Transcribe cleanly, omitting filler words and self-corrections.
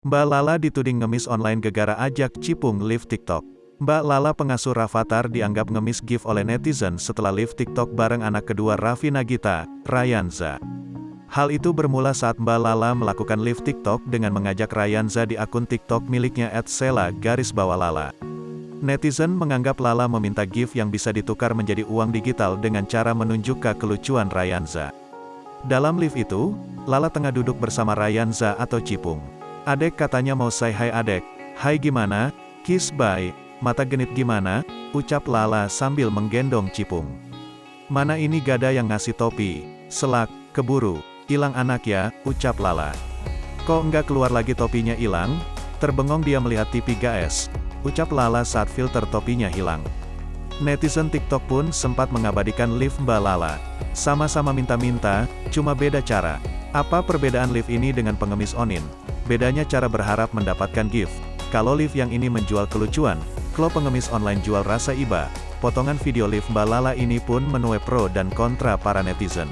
Mbak Lala dituding ngemis online gegara ajak cipung live TikTok. Mbak Lala pengasuh Rafathar dianggap ngemis gift oleh netizen setelah live TikTok bareng anak kedua Raffi Nagita, Rayanza. Hal itu bermula saat Mbak Lala melakukan live TikTok dengan mengajak Rayanza di akun TikTok miliknya @sela_lala. Netizen menganggap Lala meminta gift yang bisa ditukar menjadi uang digital dengan cara menunjuk kelucuan Rayanza. Dalam live itu, Lala tengah duduk bersama Rayanza atau Cipung. "Adek katanya mau say hi adek." "Hai gimana? Kiss bye." "Mata genit gimana?" ucap Lala sambil menggendong Cipung. "Mana ini gada yang ngasih topi?" "Selak, keburu, ilang anak ya," ucap Lala. "Kok enggak keluar lagi topinya ilang?" "Terbengong dia melihat TV guys," ucap Lala saat filter topinya hilang. Netizen TikTok pun sempat mengabadikan live Mbak Lala. "Sama-sama minta-minta, cuma beda cara. Apa perbedaan live ini dengan pengemis onin? Bedanya cara berharap mendapatkan gift. Kalau live yang ini menjual kelucuan, kalau pengemis online jual rasa iba." Potongan video live Mbak Lala ini pun menuai pro dan kontra para netizen.